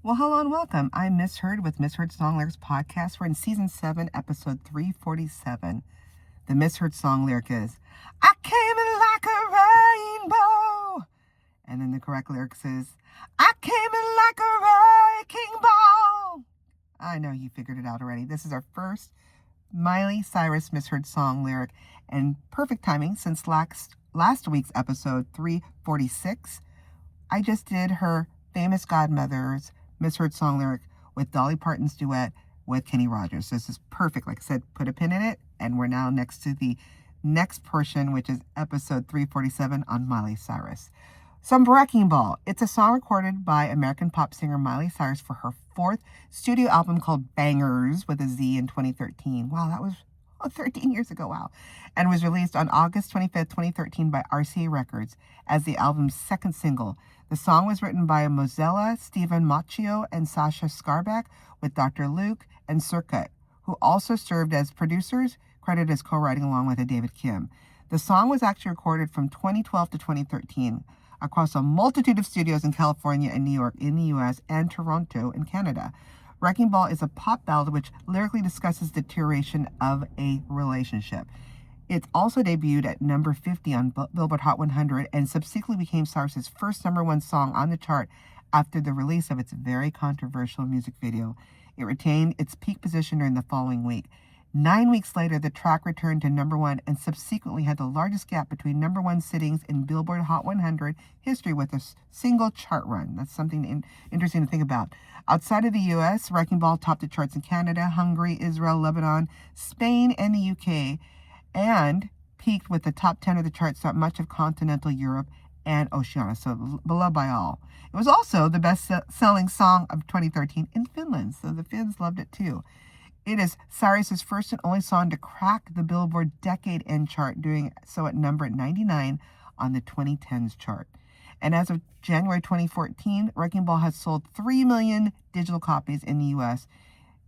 Well, hello and welcome. I'm Misheard with Misheard Song Lyrics Podcast. We're in Season 7, Episode 347. The misheard song lyric is, I came in like a rainbow. And then the correct lyric is, I came in like a wrecking ball. I know you figured it out already. This is our first Miley Cyrus misheard song lyric, and perfect timing since last week's episode 346. I just did her famous godmother's misheard song lyric with Dolly Parton's duet with Kenny Rogers. So this is perfect. Like I said, put a pin in it, and we're now next to the next portion, which is episode 347 on Miley Cyrus. Some Wrecking Ball. It's a song recorded by American pop singer Miley Cyrus for her fourth studio album called Bangers with a Z in 2013. Wow, that was 13 years ago. Wow. And was released on August 25th, 2013 by RCA Records as the album's second single. The song was written by Mozella, Stephen Macchio, and Sasha Scarbeck with Dr. Luke and Circuit, who also served as producers, credited as co-writing along with David Kim. The song was actually recorded from 2012 to 2013 across a multitude of studios in California and New York in the U.S. and Toronto in Canada. Wrecking Ball is a pop ballad which lyrically discusses the deterioration of a relationship. It also debuted at number 50 on Billboard Hot 100 and subsequently became Cyrus's first #1 song on the chart after the release of its very controversial music video. It retained its peak position during the following week. 9 weeks later, the track returned to #1 and subsequently had the largest gap between #1 sittings in Billboard Hot 100 history with a single chart run. That's something interesting to think about. Outside of the U.S., Wrecking Ball topped the charts in Canada, Hungary, Israel, Lebanon, Spain, and the U.K., and peaked with the top 10 of the charts throughout much of continental Europe and Oceania, so beloved by all. It was also the best-selling song of 2013 in Finland, so the Finns loved it too. It is Cyrus's first and only song to crack the Billboard Decade End chart, doing so at number 99 on the 2010s chart. And as of January 2014, Wrecking Ball has sold 3 million digital copies in the U.S.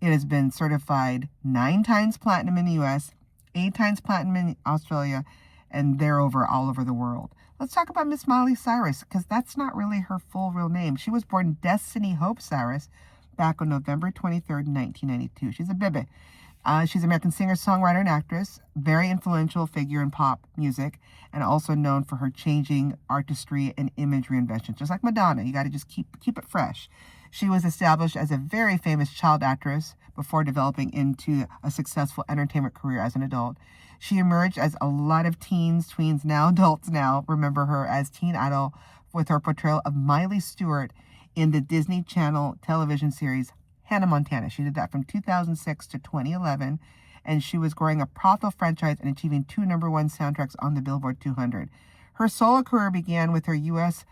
It has been certified 9 times platinum in the U.S., 8 times platinum in Australia, and all over the world. Let's talk about Miss Miley Cyrus, because that's not really her full real name. She was born Destiny Hope Cyrus back on November 23rd, 1992. She's a bibi. She's an American singer, songwriter, and actress, very influential figure in pop music, and also known for her changing artistry and image reinventions. Just like Madonna, you got to just keep it fresh. She was established as a very famous child actress before developing into a successful entertainment career as an adult. She emerged as a lot of tweens now, adults now, remember her as Teen Idol with her portrayal of Miley Stewart in the Disney Channel television series Hannah Montana. She did that from 2006 to 2011, and she was growing a profitable franchise and achieving 2 #1 soundtracks on the Billboard 200. Her solo career began with her U.S.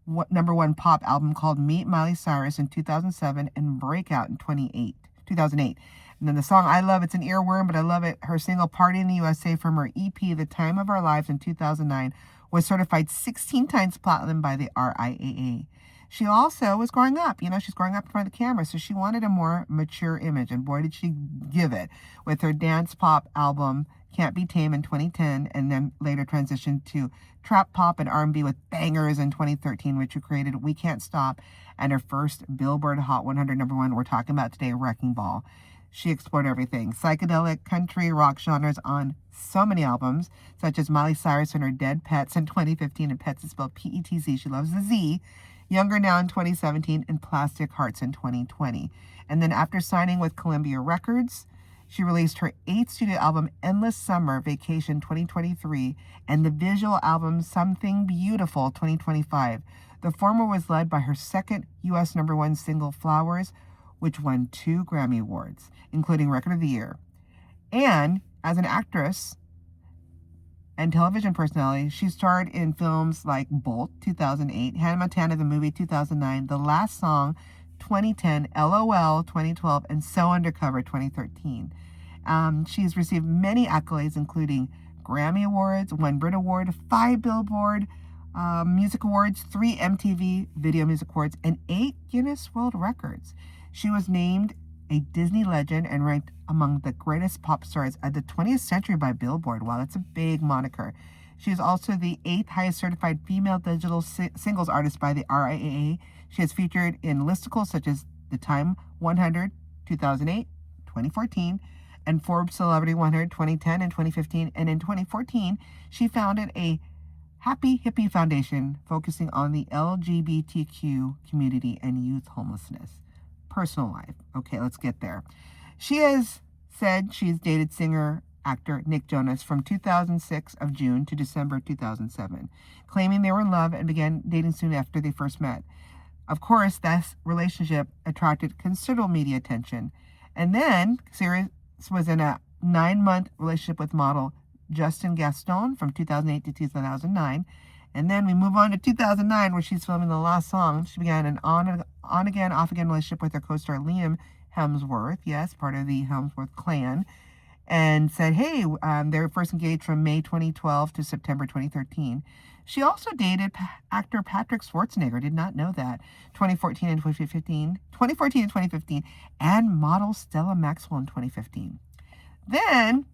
#1 pop album called Meet Miley Cyrus in 2007 and Breakout in 2008. And then the song I Love, it's an earworm, but I love it. Her single Party in the USA from her EP The Time of Our Lives in 2009 was certified 16 times platinum by the RIAA. She also was growing up. She's growing up in front of the camera, so she wanted a more mature image, and boy, did she give it with her dance pop album Can't Be Tame in 2010, and then later transitioned to trap pop and R&B with Bangers in 2013, which created We Can't Stop, and her first Billboard Hot 100 #1 we're talking about today, Wrecking Ball. She explored everything, psychedelic, country, rock genres on so many albums, such as Miley Cyrus and her Dead Pets in 2015, and Pets is spelled P-E-T-Z, she loves the Z, Younger Now in 2017, and Plastic Hearts in 2020. And then after signing with Columbia Records, she released her 8th studio album, Endless Summer Vacation 2023, and the visual album Something Beautiful 2025. The former was led by her second U.S. #1 single, Flowers, which won 2 Grammy Awards, including Record of the Year. And as an actress and television personality, she starred in films like Bolt, 2008, Hannah Montana, the movie, 2009, The Last Song, 2010, LOL, 2012, and So Undercover, 2013. She's received many accolades, including Grammy Awards, 1 Brit Award, 5 Billboard Music Awards, 3 MTV Video Music Awards, and 8 Guinness World Records. She was named a Disney legend and ranked among the greatest pop stars of the 20th century by Billboard. Wow, that's a big moniker. She is also the 8th highest certified female digital singles artist by the RIAA. She has featured in listicles such as the Time 100, 2008, 2014, and Forbes Celebrity 100, 2010 and 2015. And in 2014, she founded a Happy Hippie Foundation focusing on the LGBTQ community and youth homelessness. Personal life. Okay, let's get there. She has said she's dated singer-actor Nick Jonas from 2006 of June to December 2007, claiming they were in love and began dating soon after they first met. Of course, that relationship attracted considerable media attention. And then Cyrus was in a 9-month relationship with model Justin Gaston from 2008 to 2009. And then we move on to 2009, where she's filming the last song. She began an on-again, off-again relationship with her co-star Liam Hemsworth, yes, part of the Hemsworth clan, and said, hey, they were first engaged from May 2012 to September 2013. She also dated actor Patrick Schwarzenegger, did not know that, 2014 and 2015, and model Stella Maxwell in 2015. Then,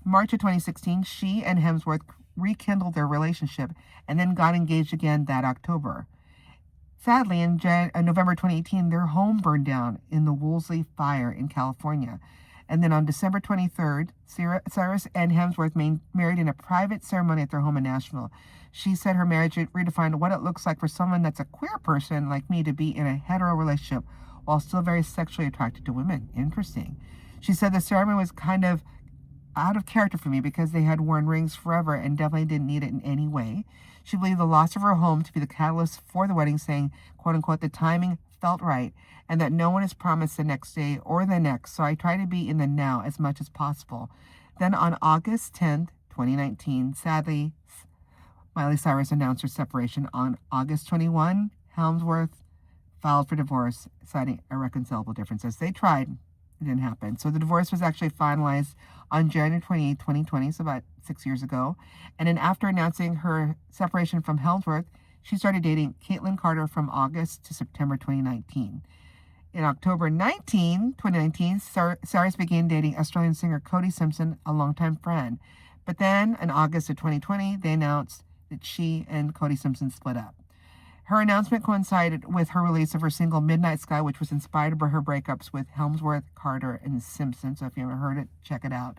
March of 2016, she and Hemsworth rekindled their relationship and then got engaged again that October. Sadly, in November 2018, their home burned down in the Woolsey fire in California. And then on December 23rd, Cyrus and Hemsworth married in a private ceremony at their home in Nashville. She said her marriage redefined what it looks like for someone that's a queer person like me to be in a hetero relationship while still very sexually attracted to women. Interesting. She said the ceremony was kind of out of character for me because they had worn rings forever and definitely didn't need it in any way. She believed the loss of her home to be the catalyst for the wedding, saying, quote unquote, the timing felt right and that no one is promised the next day or the next, so I try to be in the now as much as possible. Then on August 10th, 2019, sadly, Miley Cyrus announced her separation. On August 21, Hemsworth filed for divorce, citing irreconcilable differences. They tried. It didn't happen. So the divorce was actually finalized on January 28, 2020, so about 6 years ago. And then after announcing her separation from Hemsworth, she started dating Caitlyn Carter from August to September 2019. In October 2019, Cyrus began dating Australian singer Cody Simpson, a longtime friend. But then in August of 2020, they announced that she and Cody Simpson split up. Her announcement coincided with her release of her single Midnight Sky, which was inspired by her breakups with Hemsworth, Carter, and Simpson. So if you haven't heard it, check it out.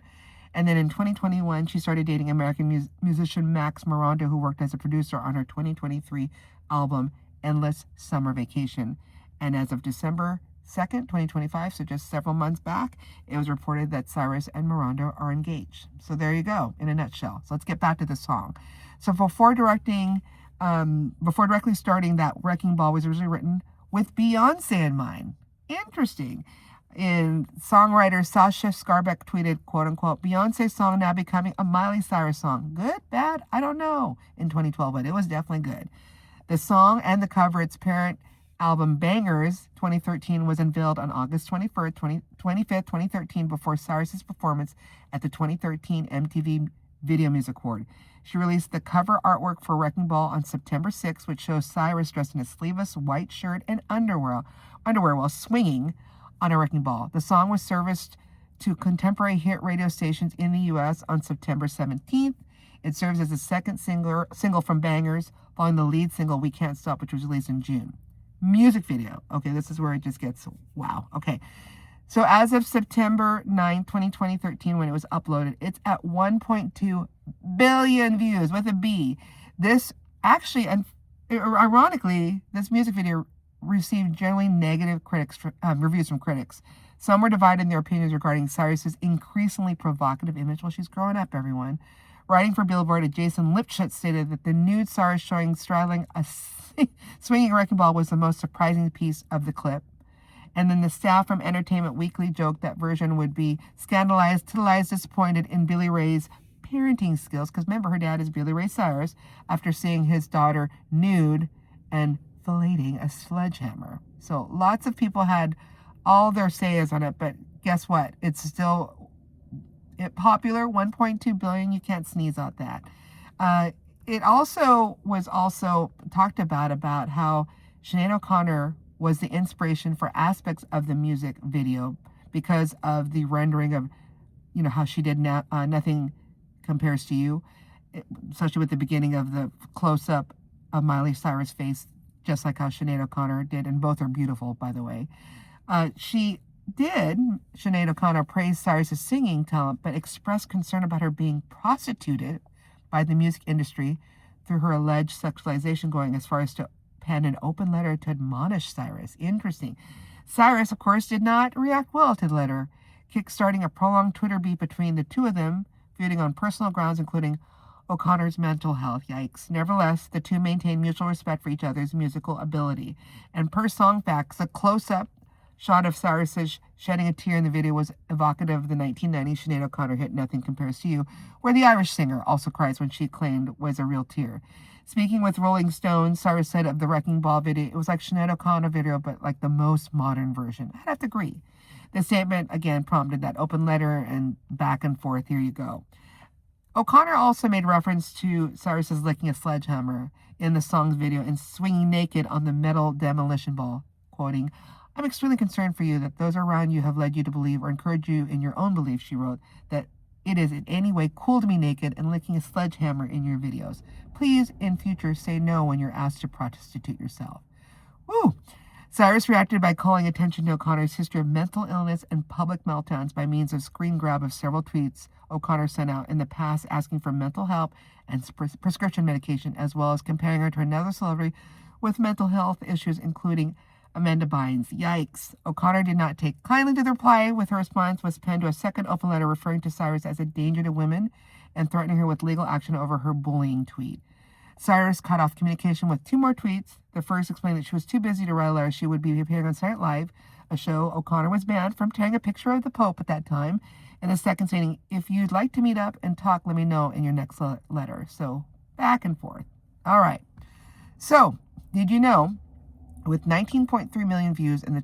And then in 2021, she started dating American musician Max Miranda, who worked as a producer on her 2023 album Endless Summer Vacation. And as of December 2nd, 2025, so just several months back, it was reported that Cyrus and Miranda are engaged. So there you go, in a nutshell. So let's get back to the song. So before directly starting, that Wrecking Ball was originally written with Beyonce in mind. Interesting. And songwriter Sasha Scarbeck tweeted, quote unquote, Beyonce's song now becoming a Miley Cyrus song. Good, bad, I don't know, in 2012, but it was definitely good. The song and the cover, its parent album Bangers 2013, was unveiled on August 25th, 2013, before Cyrus's performance at the 2013 MTV Video Music Award. She released the cover artwork for Wrecking Ball on September 6th, which shows Cyrus dressed in a sleeveless white shirt and underwear while swinging on a wrecking ball. The song was serviced to contemporary hit radio stations in the U.S. on September 17th. It serves as the second single from Bangers, following the lead single We Can't Stop, which was released in June. Music video. Okay, this is where it just gets wow. Okay. So as of September 9, 2013, when it was uploaded, it's at 1.2 billion views with a B. This actually, and ironically, this music video received generally negative reviews from critics. Some were divided in their opinions regarding Cyrus's increasingly provocative image. Well, she's growing up, everyone. Writing for Billboard, Jason Lipschutz stated that the nude Cyrus showing straddling a swinging wrecking ball was the most surprising piece of the clip. And then the staff from Entertainment Weekly joked that version would be scandalized, titillized, disappointed in Billy Ray's parenting skills, because remember, her dad is Billy Ray Cyrus, after seeing his daughter nude and filleting a sledgehammer. So lots of people had all their sayings on it, but guess what? It's still popular, 1.2 billion. You can't sneeze out that. It also was talked about how Sinead O'Connor was the inspiration for aspects of the music video because of the rendering of, how she did Nothing Compares to You, especially with the beginning of the close-up of Miley Cyrus' face, just like how Sinead O'Connor did, and both are beautiful, by the way. Sinead O'Connor praised Cyrus's singing talent, but expressed concern about her being prostituted by the music industry through her alleged sexualization, going as far as to pen an open letter to admonish Cyrus. Interesting. Cyrus, of course, did not react well to the letter, kickstarting a prolonged Twitter beef between the two of them, feuding on personal grounds, including O'Connor's mental health. Yikes. Nevertheless, the two maintained mutual respect for each other's musical ability. And per song facts, a close-up shot of Cyrus shedding a tear in the video was evocative of the 1990s Sinead O'Connor hit Nothing Compares to You, where the Irish singer also cries when she claimed was a real tear. Speaking with Rolling Stone, Cyrus said of the Wrecking Ball video, it was like Sinead O'Connor video, but like the most modern version. I'd have to agree. The statement, again, prompted that open letter and back and forth. Here you go. O'Connor also made reference to Cyrus's licking a sledgehammer in the song's video and swinging naked on the metal demolition ball, quoting, "I'm extremely concerned for you that those around you have led you to believe or encourage you in your own belief," she wrote, "that it is in any way cool to be naked and licking a sledgehammer in your videos. Please, in future, say no when you're asked to prostitute yourself." Woo! Cyrus reacted by calling attention to O'Connor's history of mental illness and public meltdowns by means of screen grab of several tweets O'Connor sent out in the past asking for mental help and prescription medication, as well as comparing her to another celebrity with mental health issues, including Amanda Bynes. Yikes. O'Connor did not take kindly to the reply, with her response was penned to a second open letter referring to Cyrus as a danger to women and threatening her with legal action over her bullying tweet. Cyrus cut off communication with two more tweets. The first explained that she was too busy to write a letter. She would be appearing on Saturday Night Live, a show O'Connor was banned from tearing a picture of the Pope at that time. And the second saying, "If you'd like to meet up and talk, let me know in your next letter." So back and forth. All right. So did you know, with 19.3 million views in the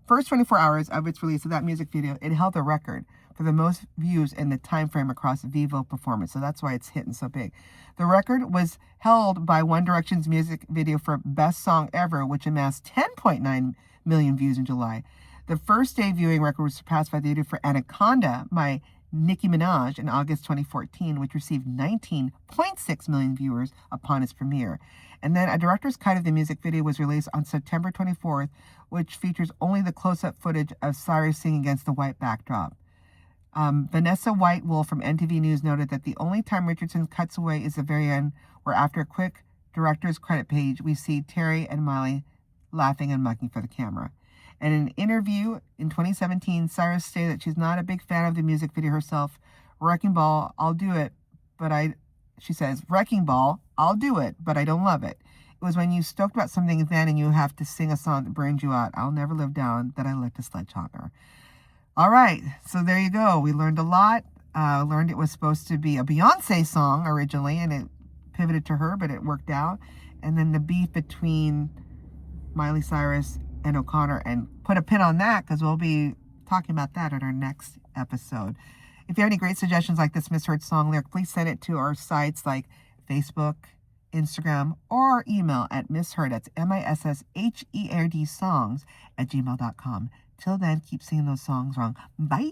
first 24 hours of its release of that music video, it held a record for the most views in the time frame across Vivo performance. So that's why it's hitting so big. The record was held by One Direction's music video for Best Song Ever, which amassed 10.9 million views in July. The first day viewing record was surpassed by the video for Anaconda by Nicki Minaj in August 2014, which received 19.6 million viewers upon its premiere. And then a director's cut of the music video was released on September 24th, which features only the close-up footage of Cyrus singing against the white backdrop. Vanessa White-Wolf from NTV News noted that the only time Richardson cuts away is the very end, where after a quick director's credit page, we see Terry and Miley laughing and mucking for the camera. And in an interview in 2017, Cyrus stated that she's not a big fan of the music video herself. Wrecking Ball, I'll do it, she says, "Wrecking Ball, I'll do it, but I don't love it. It was when you stoked about something then and you have to sing a song that burns you out. I'll never live down that I licked a sledgehammer." All right, so there you go. We learned a lot. Learned it was supposed to be a Beyonce song originally, and it pivoted to her, but it worked out. And then the beef between Miley Cyrus and O'Connor, and put a pin on that because we'll be talking about that in our next episode. If you have any great suggestions like this misheard song lyric, please send it to our sites like Facebook, Instagram, or our email at misheard, that's MISSHERD songs @gmail.com. Till then, keep singing those songs wrong. Bye.